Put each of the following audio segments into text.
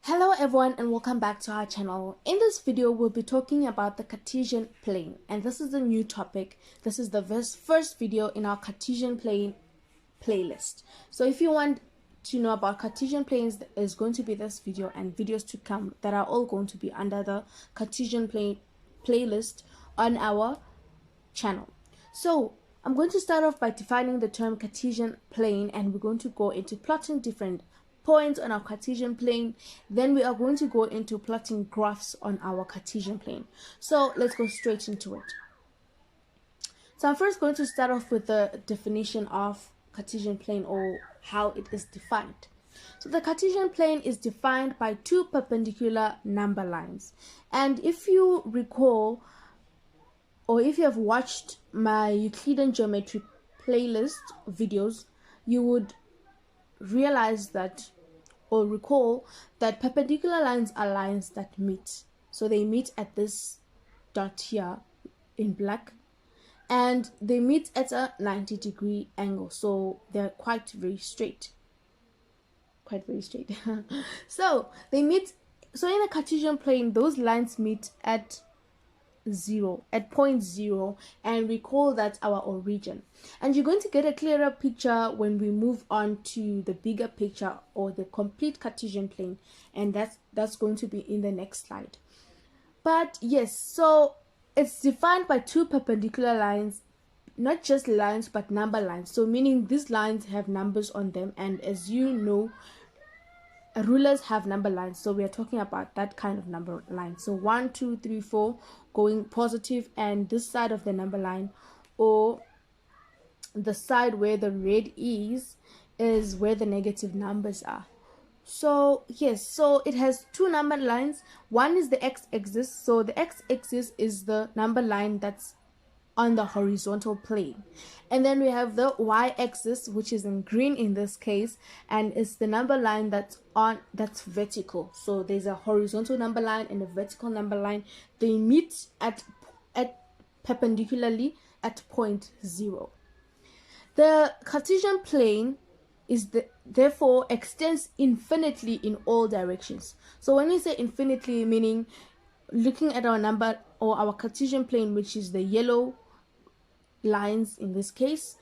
Hello everyone and welcome back to our channel. In this video we'll be talking about the Cartesian plane, and this is a new topic. This is the first video in our Cartesian plane playlist. So if you want to know about Cartesian planes, is going to be this video and videos to come that are all going to be under the Cartesian plane playlist on our channel. So I'm going to start off by defining the term Cartesian plane, and we're going to go into plotting different points on our Cartesian plane. Then we are going to go into plotting graphs on our Cartesian plane. So let's go straight into it. So I'm first going to start off with the definition of Cartesian plane, or how it is defined. So the Cartesian plane is defined by two perpendicular number lines, and if you recall, or if you have watched my Euclidean geometry playlist videos, you would realize that, or recall that, perpendicular lines are lines that meet. So they meet at this dot here in black, and they meet at a 90-degree angle, so they're quite very straight. So they meet. So in a Cartesian plane, those lines meet at point 0, and we call that our origin. And you're going to get a clearer picture when we move on to the bigger picture, or the complete Cartesian plane, and that's going to be in the next slide. But yes, so it's defined by two perpendicular lines, not just lines but number lines, so meaning these lines have numbers on them, and as you know, rulers have number lines, so we are talking about that kind of number line. So 1 2 3 4 going positive, and this side of the number line, or the side where the red is where the negative numbers are. So yes, so it has two number lines. One is the x-axis, so the x-axis is the number line that's on the horizontal plane, and then we have the y-axis, which is in green in this case, and it's the number line that's vertical. So there's a horizontal number line and a vertical number line. They meet at perpendicularly at point 0. The Cartesian plane therefore extends infinitely in all directions. So when we say infinitely, meaning looking at our number, or our Cartesian plane, which is the yellow lines in this case,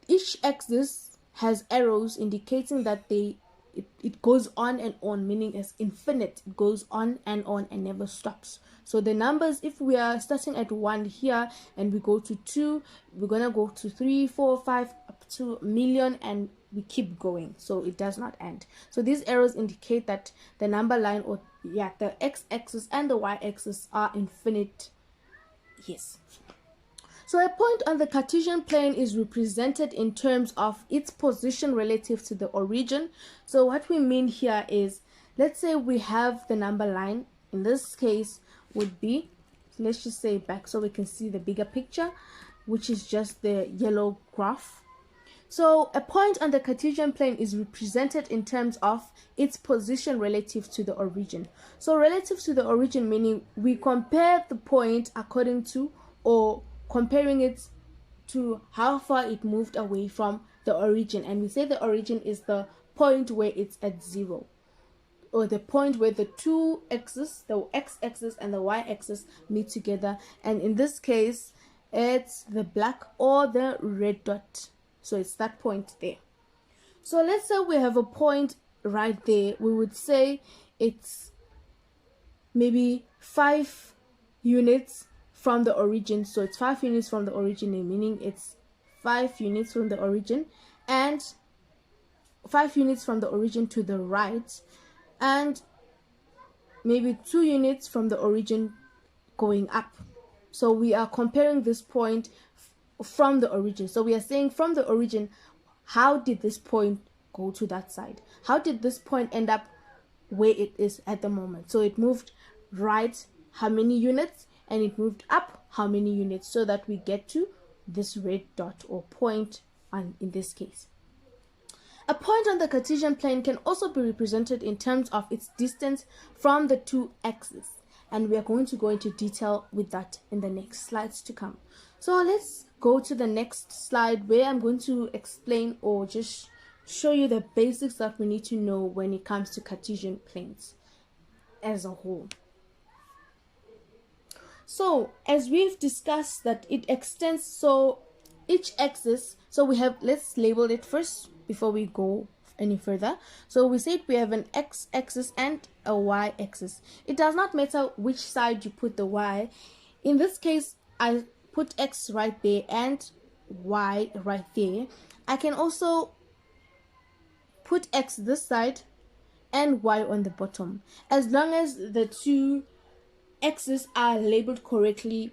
each axis has arrows indicating that it goes on and on, meaning it's infinite. It goes on and never stops. So the numbers, if we are starting at 1 here and we go to 2, we're gonna go to 3 4 5 up to a million, and we keep going, so it does not end. So these arrows indicate that the number line, or the x-axis and the y-axis are infinite. Yes. So a point on the Cartesian plane is represented in terms of its position relative to the origin. So what we mean here is, let's say we have the number line, in this case would be, let's just say back so we can see the bigger picture, which is just the yellow graph. So a point on the Cartesian plane is represented in terms of its position relative to the origin. So relative to the origin, meaning we compare the point according to, or comparing it to how far it moved away from the origin, and we say the origin is the point where it's at 0, or the point where the two axes, the x-axis and the y-axis, meet together, and in this case it's the black or the red dot. So it's that point there. So let's say we have a point right there. We would say it's maybe 5 units from the origin. So it's 5 units from the origin, meaning it's 5 units from the origin, and 5 units from the origin to the right, and maybe 2 units from the origin going up. So we are comparing this point from the origin. So we are saying from the origin, how did this point go to that side? How did this point end up where it is at the moment? So it moved right how many units, and it moved up how many units, so that we get to this red dot or point in this case. A point on the Cartesian plane can also be represented in terms of its distance from the two axes, and we are going to go into detail with that in the next slides to come. So let's go to the next slide, where I'm going to explain, or just show you the basics that we need to know when it comes to Cartesian planes as a whole. So as we've discussed that it extends, so each axis, so we have, let's label it first before we go any further. So we said we have an x-axis and a y-axis. It does not matter which side you put the y. In this case, I put x right there and y right there. I can also put x this side and y on the bottom, as long as the two x's are labeled correctly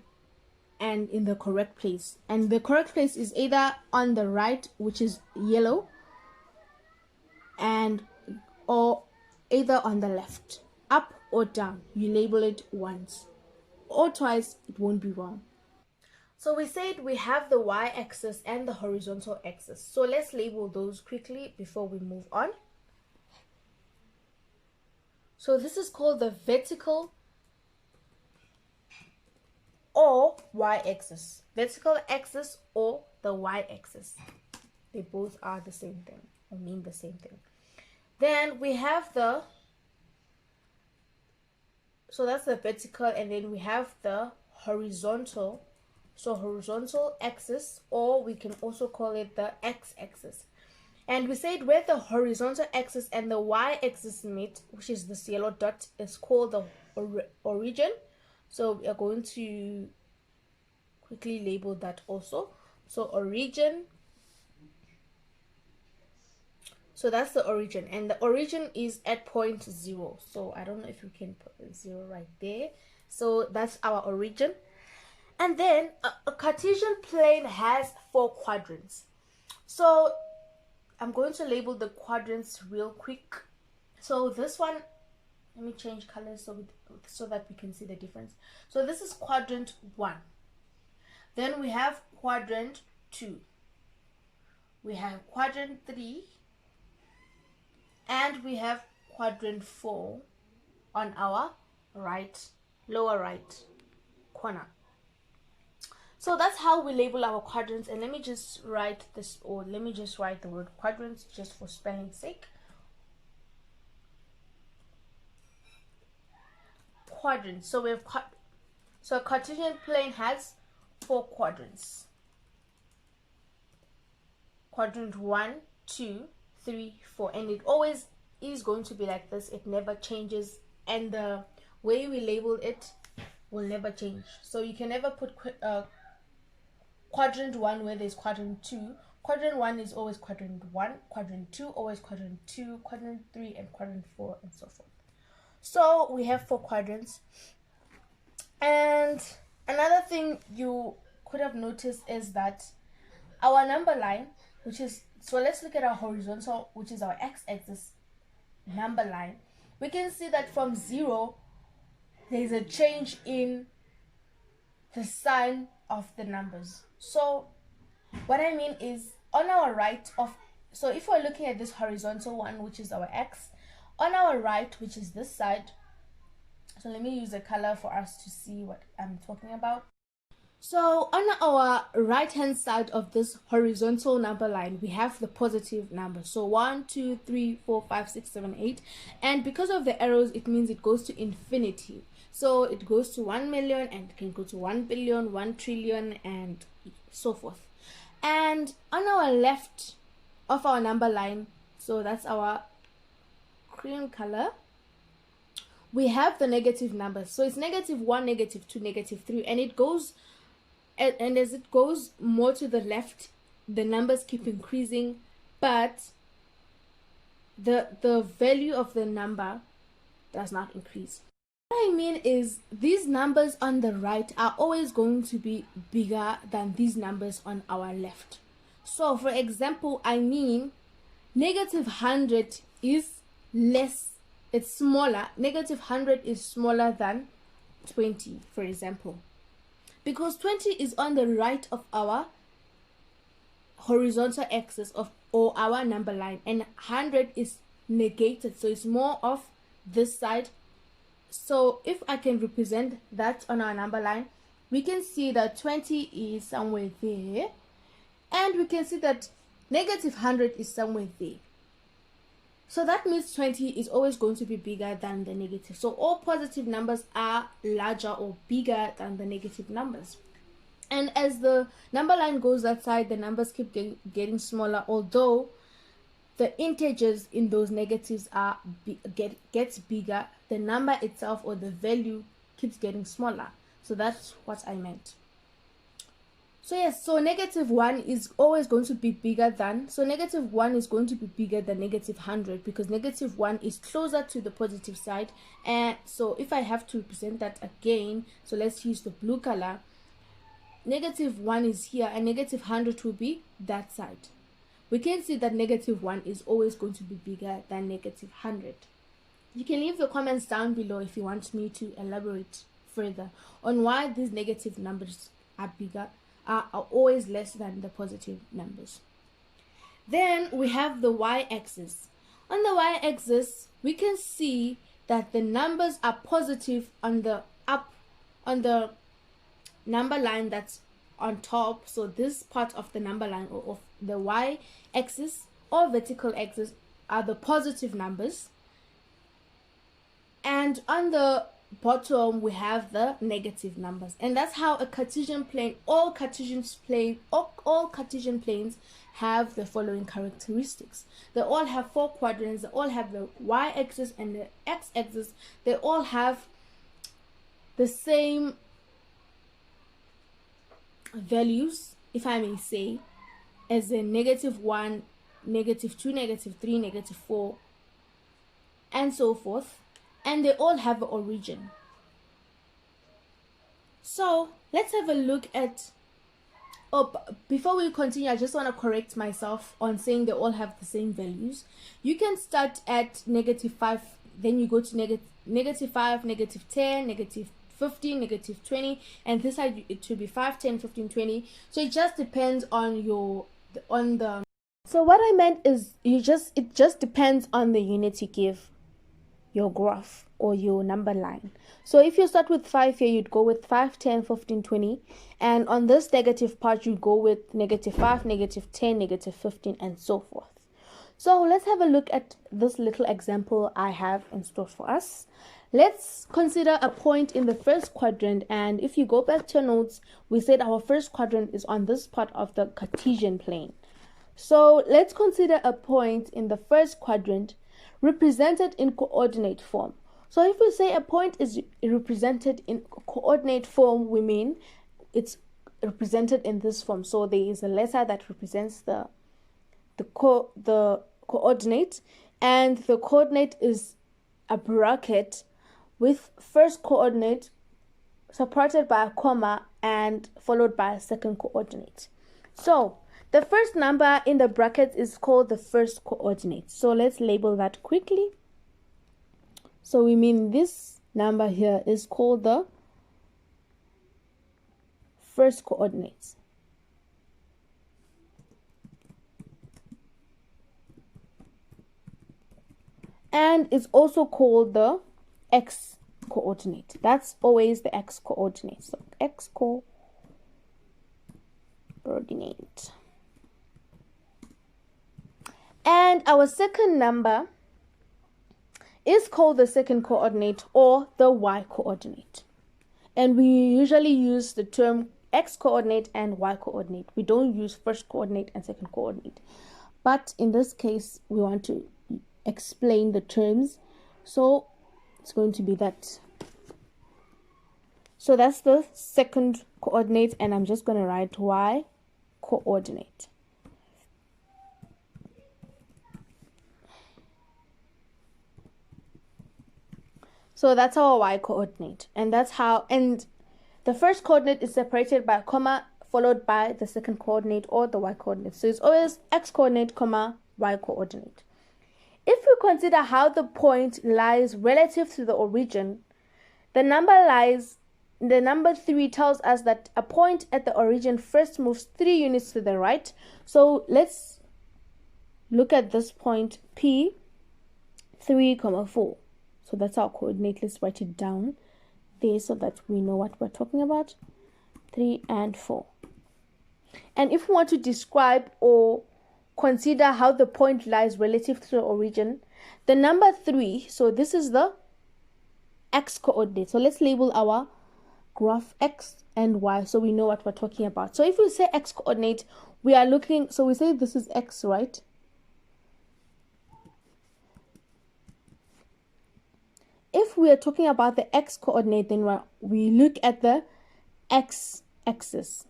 and in the correct place. And the correct place is either on the right, which is yellow, and or either on the left, up or down. You label it once or twice, it won't be wrong. So we said we have the y-axis and the horizontal axis. So let's label those quickly before we move on. So this is called the vertical or y-axis. Vertical axis or the y-axis. They both are the same thing or mean the same thing. Then we have the, so that's the vertical, and then we have the horizontal. So horizontal axis, or we can also call it the x-axis. And we said where the horizontal axis and the y-axis meet, which is this yellow dot, is called the origin. So we are going to quickly label that also. So origin. So that's the origin, and the origin is at point 0. So I don't know if you can put 0 right there. So that's our origin. And then a Cartesian plane has 4 quadrants. So I'm going to label the quadrants real quick. So this one, let me change colors so that we can see the difference. So this is quadrant 1. Then we have quadrant 2. We have quadrant 3. And we have quadrant 4 on our right, lower right corner. So that's how we label our quadrants. And let me just write this, or let me just write the word quadrants just for spelling's sake. Quadrants. So we have a Cartesian plane has 4 quadrants. Quadrant 1, 2, 3, 4, and it always is going to be like this. It never changes, and the way we label it will never change. So you can never put quadrant 1 where there's quadrant 2. Quadrant 1 is always quadrant 1, quadrant 2 always quadrant 2, quadrant 3 and quadrant 4, and so forth. So we have 4 quadrants. And another thing you could have noticed is that our number line, which is, so let's look at our horizontal, which is our x-axis number line. We can see that from 0 there's a change in the sign of the numbers. So what I mean is, on our right of, so if we're looking at this horizontal one, which is our x, on our right, which is this side, so let me use a color for us to see what I'm talking about. So on our right hand side of this horizontal number line, we have the positive number. So 1, 2, 3, 4, 5, 6, 7, 8. And because of the arrows, it means it goes to infinity. So it goes to 1 million, and it can go to 1 billion, 1 trillion, and so forth. And on our left of our number line, so that's our cream color, we have the negative numbers. So it's -1, -2, -3, and it goes, and as it goes more to the left, the numbers keep increasing, but the value of the number does not increase. What I mean is, these numbers on the right are always going to be bigger than these numbers on our left. So for example, I mean -100 is less, it's smaller. -100 is smaller than 20, for example, because 20 is on the right of our horizontal axis or our number line, and 100 is negated, so it's more of this side. So if I can represent that on our number line, we can see that 20 is somewhere there, and we can see that negative 100 is somewhere there. So that means 20 is always going to be bigger than the negative. So all positive numbers are larger or bigger than the negative numbers. And as the number line goes that side, the numbers keep getting smaller, although the integers in those negatives gets bigger. The number itself, or the value, keeps getting smaller. So that's what I meant. So yes, so negative 1 is always going to be bigger than, so negative 1 is going to be bigger than negative 100, because negative 1 is closer to the positive side. And so if I have to represent that again, so let's use the blue color. Negative 1 is here and negative 100 will be that side. We can see that negative 1 is always going to be bigger than negative 100. You can leave your comments down below if you want me to elaborate further on why these negative numbers are always less than the positive numbers. Then we have the y-axis. On the y-axis, we can see that the numbers are positive on the number line that's on top. So this part of the number line, or of the y-axis or vertical axis, are the positive numbers, and on the bottom we have the negative numbers. And that's how a Cartesian plane, all Cartesian planes have the following characteristics. They all have 4 quadrants, they all have the y-axis and the x-axis, they all have the same values, if I may say, as a -1, -2, -3, -4, and so forth, and they all have an origin. So let's have a look at, before we continue, I just want to correct myself on saying they all have the same values. You can start at -5, then you go to -5, -10, -15, -20, and this side it should be 5, 10, 15, 20. So it just depends on so what I meant is it just depends on the unit you give your graph or your number line. So if you start with 5 here, you'd go with 5, 10, 15, 20, and on this negative part you'd go with -5, -10, -15, and so forth. So let's have a look at this little example I have in store for us. Let's consider a point in the first quadrant, and if you go back to your notes, we said our first quadrant is on this part of the Cartesian plane. So let's consider a point in the first quadrant represented in coordinate form. So if we say a point is represented in coordinate form, we mean it's represented in this form. So there is a letter that represents the coordinate, and the coordinate is a bracket with first coordinate separated by a comma and followed by a second coordinate. So the first number in the bracket is called the first coordinate. So let's label that quickly. So we mean this number here is called the first coordinate. And it's also called the x coordinate. That's always the x coordinate. So x coordinate. And our second number is called the second coordinate, or the y coordinate. And we usually use the term x coordinate and y coordinate. We don't use first coordinate and second coordinate. But in this case, we want to explain the terms, so it's going to be that. So that's the second coordinate, and I'm just going to write y coordinate. So that's our y coordinate, and that's how, and the first coordinate is separated by a comma followed by the second coordinate, or the y coordinate. So it's always x coordinate, comma, y coordinate. If we consider how the point lies relative to the origin, the number 3 tells us that a point at the origin first moves 3 units to the right. So let's look at this point P, 3, 4. So that's our coordinate. Let's write it down there so that we know what we're talking about. 3 and 4. And if we want to describe or consider how the point lies relative to the origin, the number 3, so this is the x coordinate. So let's label our graph x and y so we know what we're talking about. So if we say x coordinate, we are looking, so we say this is x, right? If we are talking about the x coordinate, then we look at the x axis,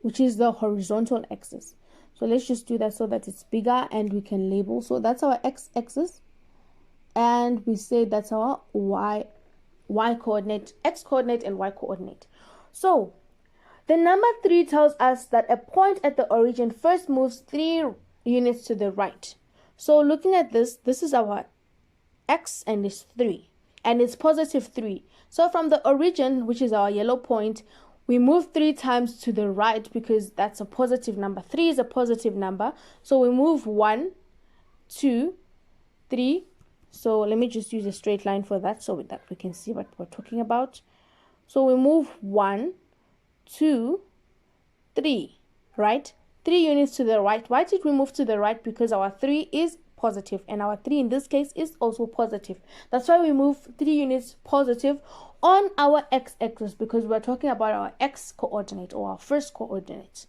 which is the horizontal axis. So let's just do that so that it's bigger and we can label. So that's our x axis, and we say that's our y coordinate, x coordinate and y coordinate. So the number 3 tells us that a point at the origin first moves 3 units to the right. So looking at this, this is our x and it's 3 and it's positive 3. So from the origin, which is our yellow point, we move 3 times to the right because that's a positive number. 3 is a positive number. So we move 1, 2, 3. So let me just use a straight line for that so that we can see what we're talking about. So we move 1, 2, 3, right? 3 units to the right. Why did we move to the right? Because our 3 is positive and our 3 in this case is also positive. That's why we move 3 units positive on our x-axis, because we're talking about our x coordinate or our first coordinate.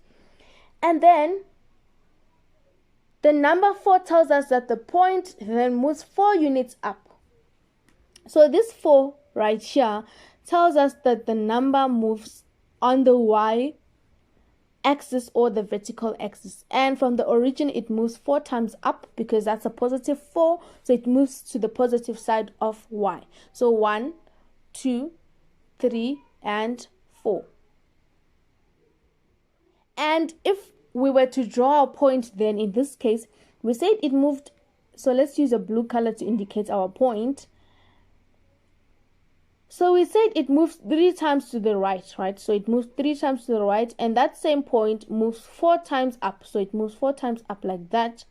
And then the number 4 tells us that the point then moves 4 units up. So this 4 right here tells us that the number moves on the y axis or the vertical axis, and from the origin it moves 4 times up because that's a positive 4, so it moves to the positive side of y. So 1, 2, 3 and 4. And if we were to draw a point, then in this case we said it moved, so let's use a blue color to indicate our point. So we said it moves 3 times to the right, right? So it moves 3 times to the right, and that same point moves 4 times up. So it moves 4 times up like that.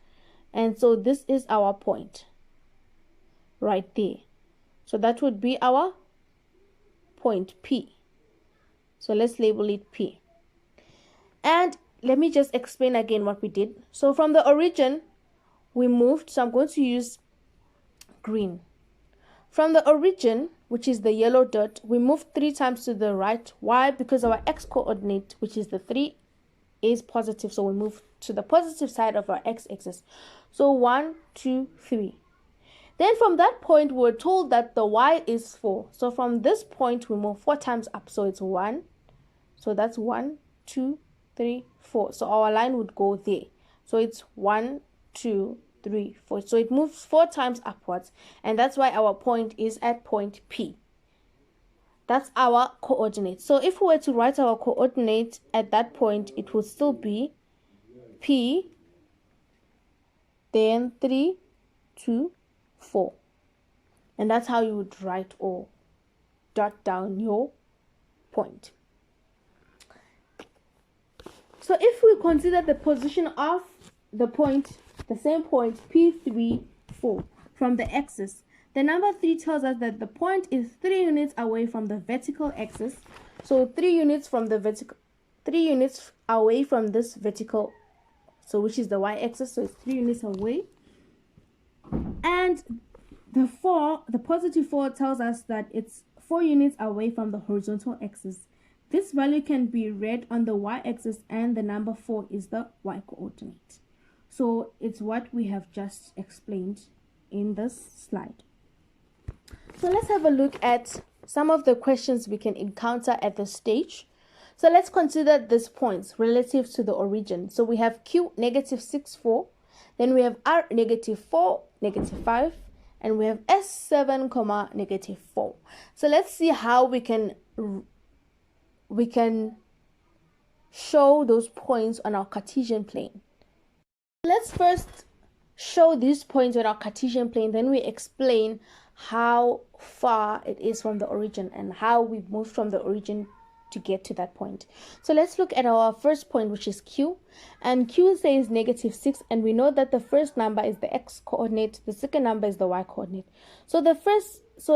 And so this is our point right there. So that would be our point P. So let's label it P. And let me just explain again what we did. So from the origin, we moved, so I'm going to use green. From the origin, which is the yellow dot, we moved 3 times to the right. Why? Because our x-coordinate, which is the 3, is positive. So we move to the positive side of our x-axis. So 1, 2, 3. Then from that point, we're told that the y is 4. So from this point, we move 4 times up. So it's 1. So that's 1, 2, 3, 4. So our line would go there. So it's 1, 2, 3, 4. So it moves 4 times upwards, and that's why our point is at point P. That's our coordinate. So if we were to write our coordinate at that point, it would still be P, then 3, 2, 4. And that's how you would write or jot down your point. So if we consider the position of the point, the same point P3, 4 from the axis, the number 3 tells us that the point is 3 units away from the vertical axis. So 3 units from the vertical, 3 units away from this vertical, so which is the y-axis, so it's 3 units away. And the 4, the positive 4 tells us that it's 4 units away from the horizontal axis. This value can be read on the y-axis, and the number 4 is the y-coordinate. So it's what we have just explained in this slide. So let's have a look at some of the questions we can encounter at this stage. So let's consider these points relative to the origin. So we have Q negative 6, 4. Then we have R negative 4, negative 5. And we have S7, comma, negative 4. So let's see how we can show those points on our Cartesian plane. Let's first show these points on our Cartesian plane, then we explain how far it is from the origin and how we moved from the origin to get to that point. So let's look at our first point, which is Q, and Q says negative 6, and we know that the first number is the x coordinate, the second number is the y coordinate. So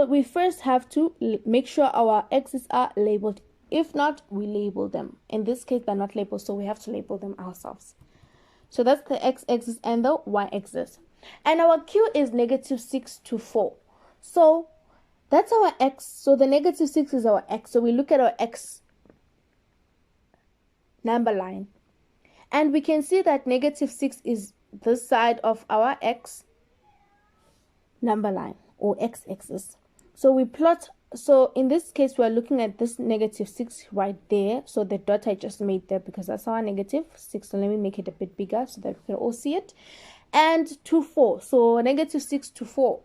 we first have to make sure our x's are labeled. If not, we label them. In this case, they're not labeled, so we have to label them ourselves. So that's the x-axis and the y-axis. And our q is -6 to 4. So that's our x. So the -6 is our x. So we look at our x number line. And we can see that -6 is this side of our x number line or x-axis. So we plot, so in this case we're looking at this -6 right there. So the dot I just made there, because that's our -6. So let me make it a bit bigger so that we can all see it. And to 4, so -6 to 4.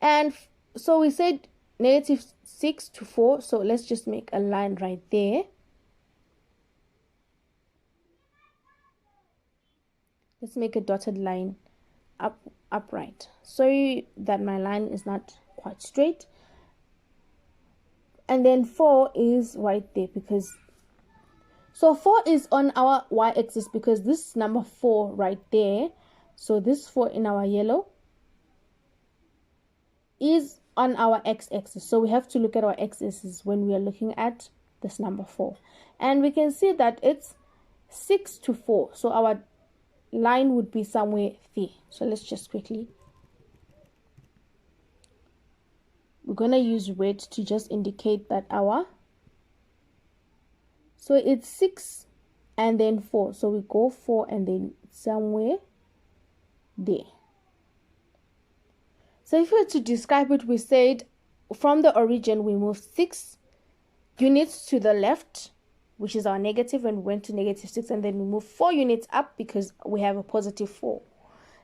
And so we said -6 to 4, so let's just make a line right there. Let's make a dotted line upright. Sorry that my line is not quite straight. And then 4 is right there, because so 4 is on our y-axis, because this number 4 right there, so this 4 in our yellow is on our x-axis. So we have to look at our x-axis when we are looking at this number 4. And we can see that it's 6 to 4. So our line would be somewhere there. So let's just quickly, we're going to use red to just indicate that our, so it's 6 and then 4. So we go 4 and then somewhere there. So if we were to describe it, we said from the origin we moved 6 units to the left, which is our negative, and we went to -6, and then we move 4 units up because we have a +4.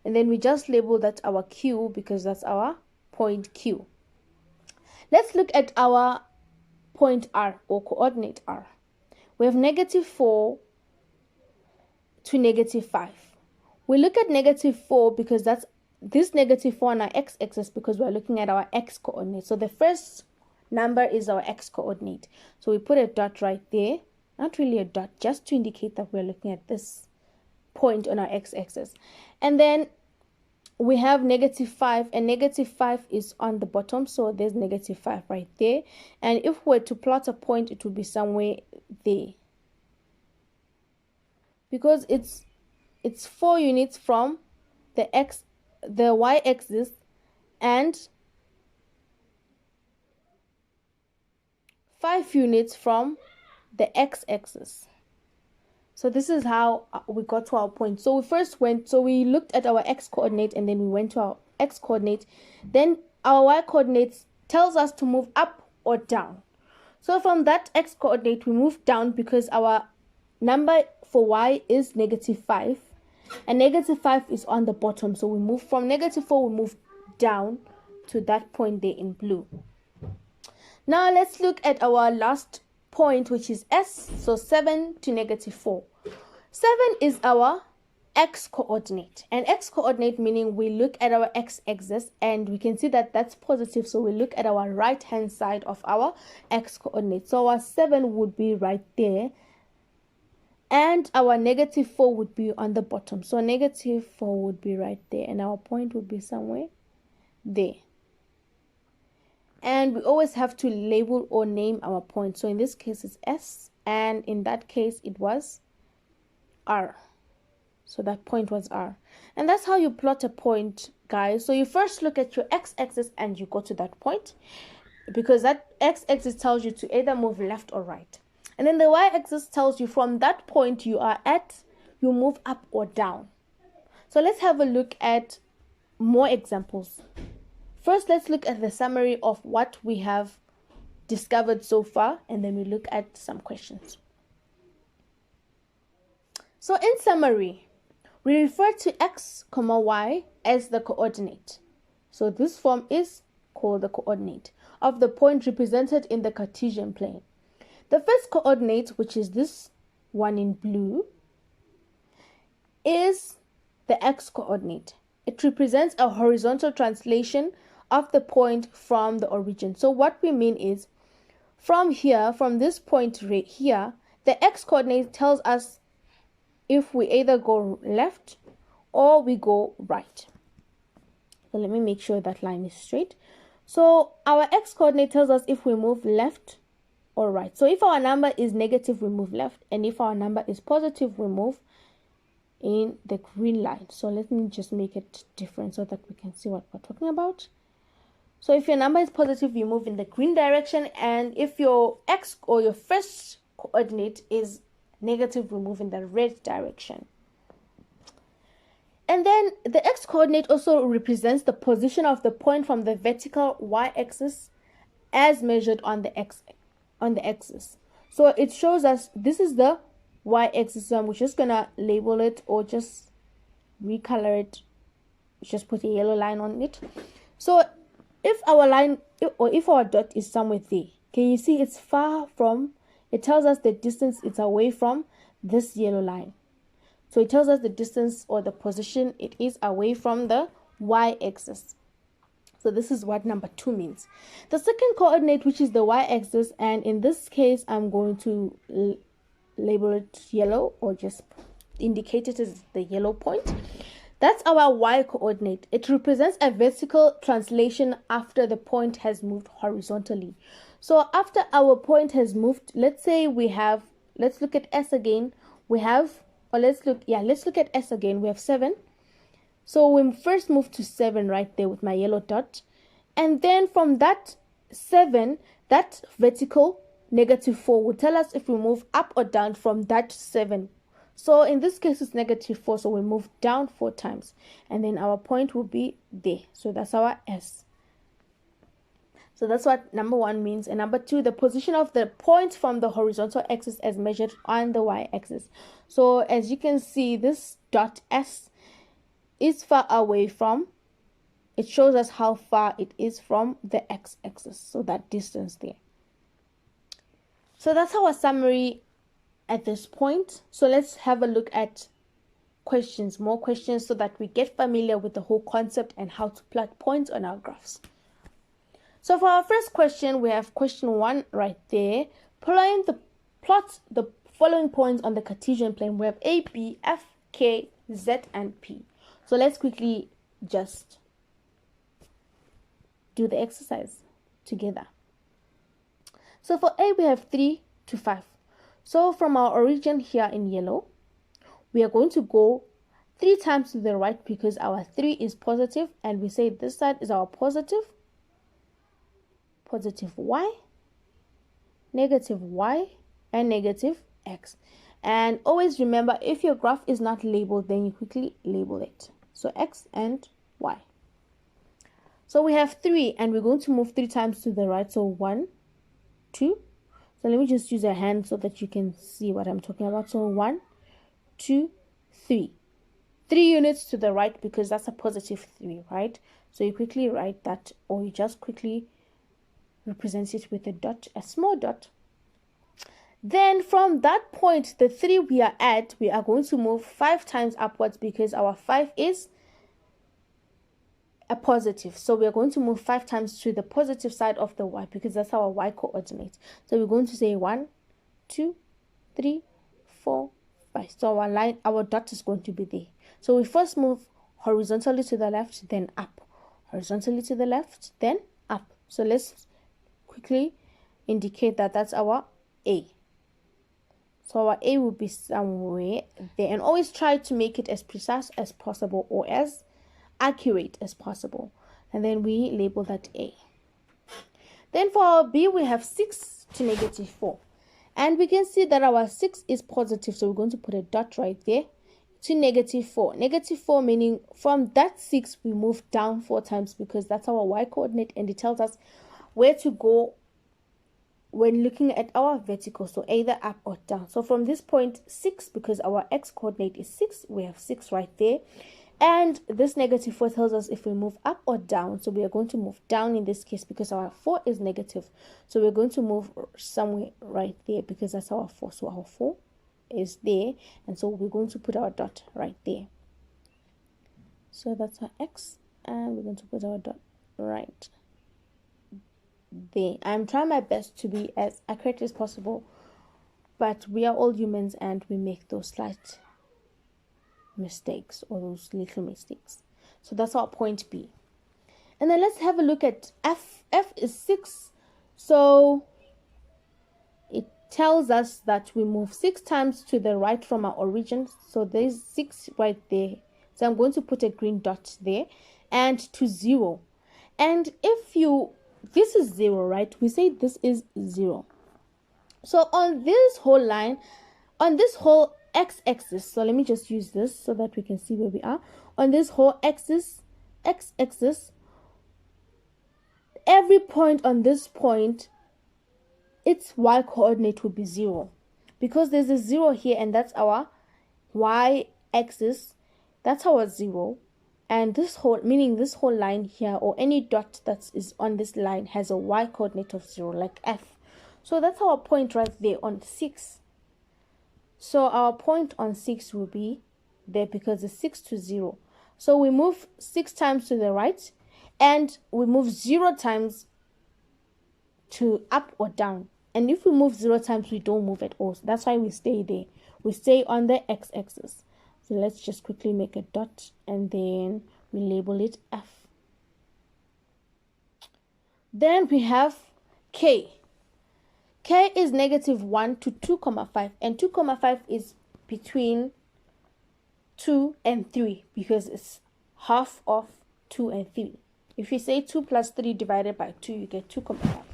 And then we just label that our Q, because that's our point Q. Let's look at our point R, or coordinate R. We have -4 to -5. We look at -4 because that's this -4 on our x-axis, because we're looking at our x coordinate. So the first number is our x coordinate. So we put a dot right there. Not really a dot, just to indicate that we're looking at this point on our x-axis. And then we have -5, and -5 is on the bottom, so there's -5 right there. And if we were to plot a point, it would be somewhere there, because it's 4 units from the y-axis, and 5 units from the x-axis. So this is how we got to our point. So we looked at our x coordinate, and then we went to our x coordinate. Then our y coordinate tells us to move up or down. So from that x coordinate we move down, because our number for y is -5, and -5 is on the bottom. So we move from -4, we move down to that point there in blue. Now let's look at our last point, which is S, so 7 to -4. 7 is our x coordinate, and x coordinate meaning we look at our x-axis, and we can see that that's positive, so we look at our right hand side of our x coordinate. So our 7 would be right there, and our -4 would be on the bottom. So -4 would be right there, and our point would be somewhere there. And we always have to label or name our point. So in this case it's S, and in that case it was R. So that point was R. And that's how you plot a point, guys. So you first look at your x-axis and you go to that point, because that x-axis tells you to either move left or right. And then the y-axis tells you from that point you are at, you move up or down. So let's have a look at more examples. First, let's look at the summary of what we have discovered so far, and then we look at some questions. So in summary, we refer to x, y as the coordinate. So this form is called the coordinate of the point represented in the Cartesian plane. The first coordinate, which is this one in blue, is the x coordinate. It represents a horizontal translation of the point from the origin. So what we mean is, from here, from this point right here, the x coordinate tells us if we either go left or we go right. So let me make sure that line is straight. So our x coordinate tells us if we move left or right. So if our number is negative, we move left, and if our number is positive, we move in the green line. So let me just make it different so that we can see what we're talking about. So if your number is positive, you move in the green direction, and if your x or your first coordinate is negative, we move in the red direction. And then the x coordinate also represents the position of the point from the vertical y-axis as measured on the axis. So it shows us this is the y-axis. So I'm just gonna label it or just recolor it. Just put a yellow line on it. So if our line or if our dot is somewhere there, can you see it's far from? It tells us the distance it's away from this yellow line. So it tells us the distance or the position it is away from the y-axis. So this is what number 2 means. The second coordinate, which is the y-axis, and in this case I'm going to label it yellow or just indicate it as the yellow point. That's our y coordinate. It represents a vertical translation after the point has moved horizontally. So after our point has moved, let's say we have, let's look at S again. We have, or let's look at S again. We have 7. So we first move to 7 right there with my yellow dot. And then from that 7, that vertical -4 will tell us if we move up or down from that 7. So in this case, it's -4. So we move down 4 times. And then our point will be there. So that's our S. So that's what number 1 means. And number 2, the position of the point from the horizontal axis as measured on the y-axis. So as you can see, this dot S is far away from, it shows us how far it is from the x-axis. So that distance there. So that's our summary at this point. So let's have a look at questions, more questions, so that we get familiar with the whole concept and how to plot points on our graphs. So for our first question, we have question 1 right there. Plot the following points on the Cartesian plane. We have A, B, F, K, Z, and P. So let's quickly just do the exercise together. So for A, we have 3 to 5. So from our origin here in yellow, we are going to go 3 times to the right because our 3 is positive, and we say this side is our positive y, negative y, and negative x. And always remember, if your graph is not labeled, then you quickly label it. So x and y. So we have 3, and we're going to move 3 times to the right. So 1, 2. So let me just use a hand so that you can see what I'm talking about. So 1, 2, 3. 3 units to the right because that's a positive 3, right? So you quickly write that, or you just quickly represent it with a dot, a small dot. Then from that point, the 3 we are at, we are going to move 5 times upwards because our 5 is a positive. So we are going to move 5 times to the positive side of the y because that's our y coordinate. So we're going to say 1, 2, 3, 4, 5. So our line, our dot is going to be there. So we first move horizontally to the left, then up. Horizontally to the left, then up. So let's quickly indicate that that's our A. So our A will be somewhere there, and always try to make it as precise as possible or as accurate as possible. And then we label that A. Then for our B, we have 6 to -4. And we can see that our 6 is positive, so we're going to put a dot right there to -4. -4 meaning from that 6, we move down 4 times because that's our y coordinate, and it tells us where to go when looking at our vertical, so either up or down. So from this point 6, because our x coordinate is 6, we have 6 right there, and this -4 tells us if we move up or down. So we are going to move down in this case because our 4 is negative, so we're going to move somewhere right there because that's our 4. So our 4 is there, and so we're going to put our dot right there. So that's our x, and we're going to put our dot right there. I'm trying my best to be as accurate as possible, but we are all humans and we make those slight mistakes or those little mistakes. So that's our point B. And then let's have a look at F. F is 6, so tells us that we move 6 times to the right from our origin. So there's 6 right there. So I'm going to put a green dot there, and to 0. And this is 0, right? We say this is 0. So on this whole line, on this whole x-axis, so let me just use this so that we can see where we are. On this whole x-axis, every point on this point, its y-coordinate would be 0. Because there's a 0 here, and that's our y-axis. That's our 0. And this whole, meaning this whole line here, or any dot that is on this line, has a y-coordinate of 0, like f. So that's our point right there on 6. So our point on 6 will be there because it's 6 to 0. So we move 6 times to the right, and we move 0 times to up or down. And if we move 0 times, we don't move at all. So that's why we stay there. We stay on the x-axis. So let's just quickly make a dot, and then we label it F. Then we have K. K is -1 to 2,5, and 2,5 is between 2 and 3 because it's half of 2 and 3. If you say 2 plus 3 divided by 2, you get 2,5.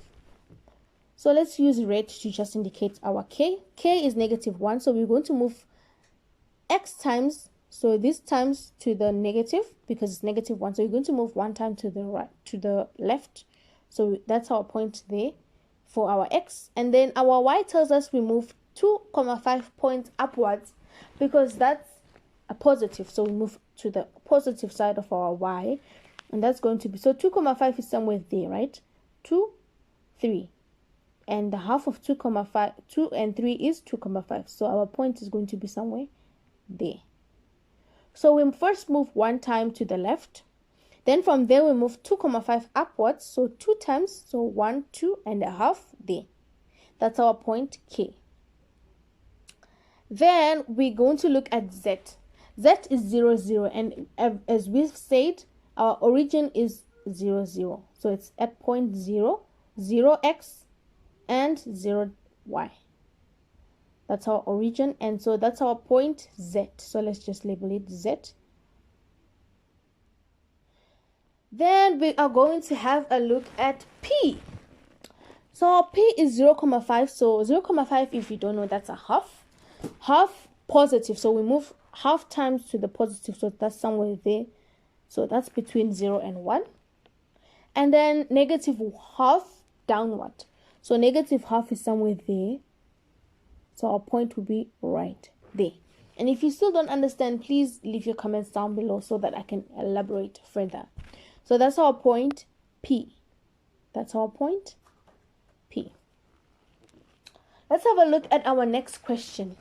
So let's use red to just indicate our K. K is -1, so we're going to move x times, so this times to the negative because it's -1. So you're going to move 1 time to the right, to the left. So that's our point there for our x. And then our y tells us we move 2,5 points upwards because that's a positive. So we move to the positive side of our y, and that's going to be, so 2,5 is somewhere there, right? 2, 3. And the half of 2,5, 2 and 3 is 2,5. So our point is going to be somewhere there. So we first move 1 time to the left. Then from there we move 2,5 upwards. So 2 times, so 1, 2 and a half there. That's our point K. Then we're going to look at Z. Z is 0, 0. And as we've said, our origin is 0, 0. So it's at point 0, 0x and 0y. That's our origin, and so that's our point Z. So let's just label it Z. Then we are going to have a look at P. So our P is 0,5. So 0,5, if you don't know, that's a half. Half positive. So we move half times to the positive. So that's somewhere there. So that's between 0 and 1. And then -half downward. So -half is somewhere there. So our point will be right there. And if you still don't understand, please leave your comments down below so that I can elaborate further. So that's our point P. That's our point P. Let's have a look at our next question.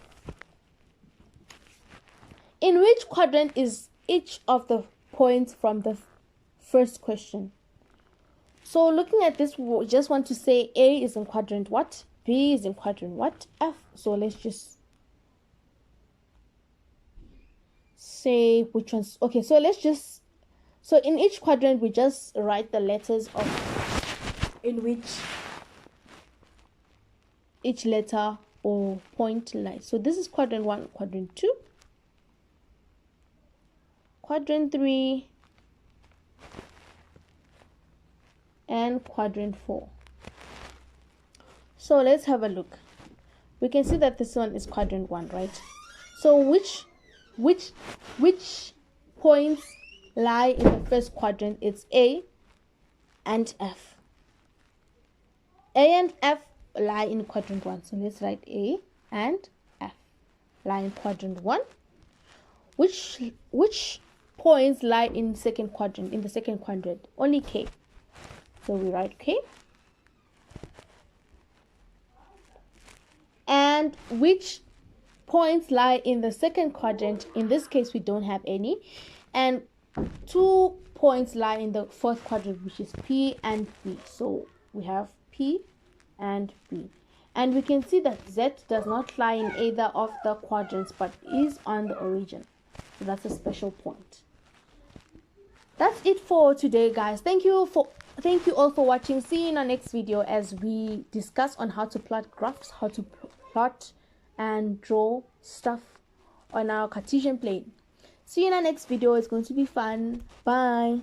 In which quadrant is each of the points from the first question? So looking at this, we just want to say A is in quadrant what? B is in quadrant what? F. So let's just say which ones. Okay, so let's just, so in each quadrant we just write the letters of in which each letter or point lies. So this is quadrant 1, quadrant 2, quadrant 3, and quadrant 4. So let's have a look. We can see that this one is quadrant 1, right? So which points lie in the first quadrant? It's A and F. A and F lie in quadrant 1. So let's write A and F lie in quadrant 1. Which points lie in second quadrant? In the second quadrant, only K. So we write K. And which points lie in the second quadrant? In this case, we don't have any. And 2 points lie in the fourth quadrant, which is P and B. So we have P and B. And we can see that Z does not lie in either of the quadrants, but is on the origin. So that's a special point. That's it for today, guys. Thank you all for watching. See you in our next video as we discuss on how to plot graphs, how to plot and draw stuff on our Cartesian plane. See you in our next video. It's going to be fun. Bye.